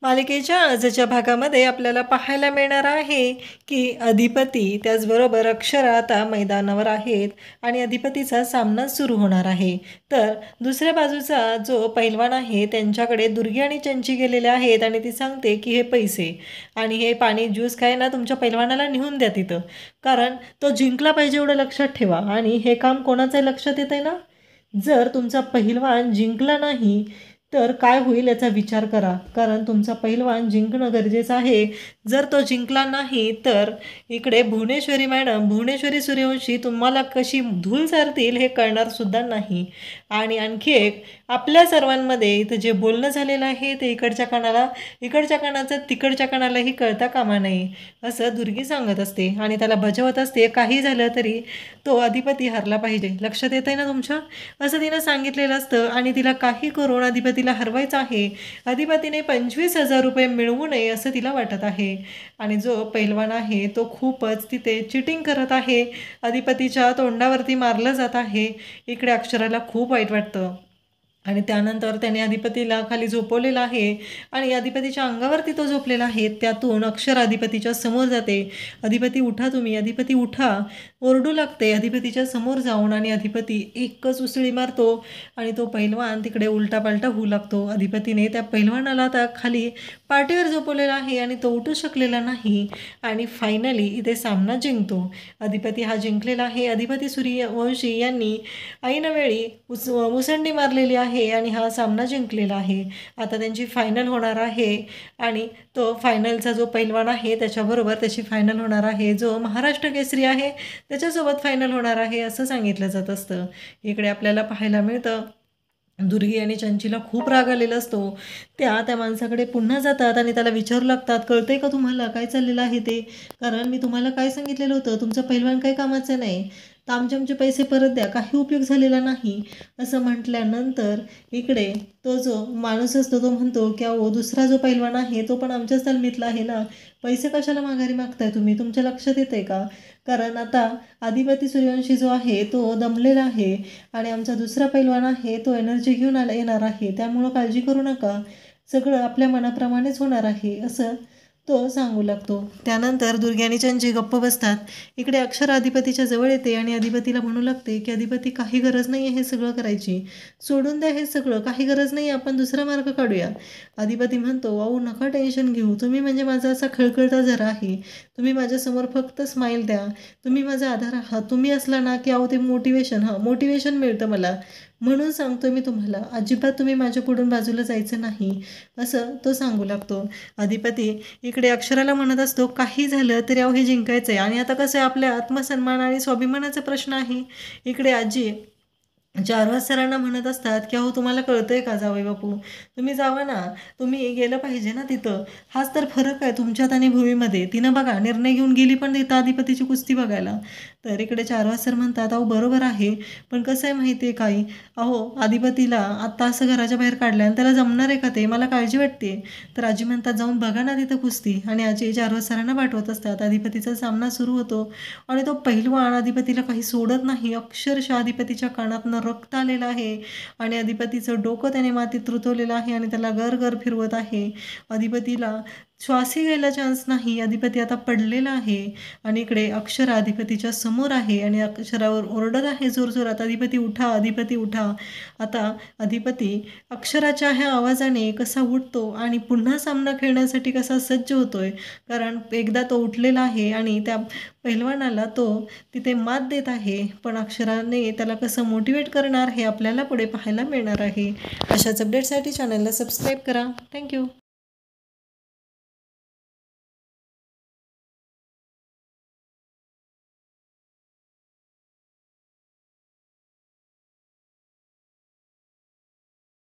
मालिकेच्या आजच्या भागामध्ये आपल्याला पाहायला मिळणार आहे की अधिपती त्याचबरोबर अक्षरा आता मैदानावर आहेत आणि अधिपतीचा सामना सुरू होणार आहे। तर दुसऱ्या बाजूचा जो पैलवान आहे त्यांच्याकडे दुर्गी आणि चंची गेलेले आहेत आणि ती सांगते की हे पैसे आणि हे पाणी ज्यूस काय ना तुमच्या पैलवानाला नेऊन द्या तिथं, कारण तो जिंकला पाहिजे एवढं लक्षात ठेवा। आणि हे काम कोणाचं लक्षात येत आहे ना, जर तुमचा पहिलवान जिंकला नाही तर काय होईल याचा विचार करा, कारण तुमचा पहिलवान जिंकणं गरजेचं आहे। जर तो जिंकला नाही तर इकडे भुवनेश्वरी मॅडम, भुवनेश्वरी सूर्यवंशी तुम्हाला कशी धूल सारतील हे कळणार सुद्धा नाही। आणि आणखी एक, आपल्या सर्वांमध्ये इथं जे बोलणं झालेलं आहे ते इकडच्या कानाचं तिकडच्या कानालाही कळता कामा नये असं दुर्गी सांगत असते आणि त्याला बजावत असते, काही झालं तरी तो अधिपती हरला पाहिजे, लक्षात येत आहे ना तुमच्या, असं तिनं सांगितलेलं असतं। आणि तिला काही करून अधिपतीला हरवायचं आहे, अधिपतीने 25,000 रुपये मिळवू नये असं तिला वाटत आहे। आणि जो पैलवान आहे तो खूपच तिथे चिटिंग करत आहे, अधिपतीच्या तोंडावरती मारलं जात आहे। इकडे अक्षराला खूप वाईट वाटतं आणि त्यानंतर त्याने अधिपतीला खाली झोपवलेलं आहे आणि अधिपतीच्या अंगावरती तो झोपलेला आहे। त्यातून अक्षर अधिपतीच्या समोर जाते, अधिपती उठा तुम्ही, अधिपती उठा, ओरडू लागते अधिपतीच्या समोर जाऊन आणि अधिपती एकच उसळी मारतो आणि तो पैलवान तिकडे उलटापालटा होऊ लागतो। अधिपतीने त्या पैलवानाला आता खाली पाठीवर झोपवलेला आहे आणि तो उठू शकलेला नाही आणि फायनली इथे सामना जिंकतो। अधिपती हा जिंकलेला आहे। अधिपती सूर्यवंशी यांनी ऐनवेळी मुसंडी मारलेली आहे आणि हा सामना जिंकलेला आहे। आता त्यांची फायनल होणार आहे आणि तो फायनलचा जो पैलवान आहे त्याच्याबरोबर त्याची फायनल होणार आहे, जो महाराष्ट्र केसरी आहे त्याच्यासोबत फायनल होणार आहे असं सांगितलं जात असतं। इकडे आपल्याला पाहायला मिळतं दुर्गी आणि चंचीला खूप राग आलेला असतो। त्या माणसाकडे पुन्हा जातात आणि त्याला विचारू लागतात, कळतंय का तुम्हाला काय चाललेलं आहे ते, कारण मी तुम्हाला काय सांगितलेलं होतं, तुमचं पैलवान काही कामाचं नाही, तर आमचे पैसे परत द्या, काही उपयोग झालेला नाही असं म्हटल्यानंतर इकडे तो जो माणूस असतो तो म्हणतो की अहो दुसरा जो पैलवान आहे तो पण आमच्याच तालमीतला आहे ना, पैसे कशाला माघारी मागताय तुम्ही, तुमच्या लक्षात येत आहे का, कारण आता अधिपती सूर्यवंशी जो आहे तो दमलेला आहे आणि आमचा दुसरा पैलवान आहे तो एनर्जी घेऊन येणार आहे, त्यामुळं काळजी करू नका, सगळं आपल्या मनाप्रमाणेच होणार आहे असं तो सांगू लागतो। त्यानंतर दुर्गी आणि चंची गप्प बसतात। इकडे अक्षर अधिपतीच्या जवळ येते आणि अधिपतीला म्हणू लागते की अधिपती काही गरज नाही आहे हे सगळं करायची, सोडून द्या हे सगळं, काही गरज नाही, आपण दुसरा मार्ग काढूया। अधिपती म्हणतो, अहो नका टेन्शन घेऊ, तुम्ही म्हणजे माझा असा खळखळता जरा आहे, तुम्ही माझ्यासमोर फक्त स्माईल द्या, तुम्ही माझा आधार आहात, तुम्ही असला ना की अहो ते मोटिवेशन मिळतं मला, म्हणून सांगतो मी तुम्हाला, अजिबात तुम्ही माझ्या पुढून बाजूला जायचं नाही असं तो सांगू लागतो। अधिपती इकडे अक्षराला म्हणत असतो, काही झालं तरी अहो हे जिंकायचं आहे आणि आता कसं आहे आपल्या आत्मसन्मान आणि स्वाभिमानाचा प्रश्न आहे। इकडे आजी चारवास सरांना म्हणत असतात की अहो तुम्हाला कळतंय का जावई बापू, तुम्ही जावा ना, तुम्ही गेलं पाहिजे ना तिथं, हाच तर फरक आहे तुमच्यात आणि भूमीमध्ये, तिनं बघा निर्णय घेऊन गेली पण तिथं अधिपतीची कुस्ती बघायला। तर इकडे चारवास सर म्हणतात, अहो बरोबर आहे पण कसं आहे माहिती आहे काही, अहो अधिपतीला आत्ता असं घराच्या बाहेर काढलं आणि त्याला जमणार आहे का ते, मला काळजी वाटते। तर आजी म्हणतात जाऊन बघा ना तिथं कुस्ती, आणि आजी चारवास सरांना पाठवत असतात। अधिपतीचा सामना सुरू होतो आणि तो पहिलवान अधिपतीला काही सोडत नाही, अक्षरशः अधिपतीच्या कानातनं रक्त आलेलं आहे आणि अधिपतीचं डोकं त्याने मातीत रुतवलेलं आहे आणि त्याला गर फिरवत आहे। अधिपतीला श्वासही घ्यायला चान्स नाही, अधिपती आता पडलेला आहे आणि इकडे अक्षरा अधिपतीच्या समोर आहे आणि अक्षरावर ओरडत आहे जोरजोरात, अधिपती उठा, अधिपती उठा। आता अधिपती अक्षराच्या ह्या आवाजाने कसा उठतो आणि पुन्हा सामना खेळण्यासाठी कसा सज्ज होतोय, कारण एकदा तो उठलेला आहे आणि त्या पहिलवानाला तो तिथे मात देत आहे, पण अक्षराने त्याला कसं मोटिवेट करणार हे आपल्याला पुढे पाहायला मिळणार आहे। अशाच अपडेटसाठी चॅनलला सबस्क्राईब करा। थँक्यू।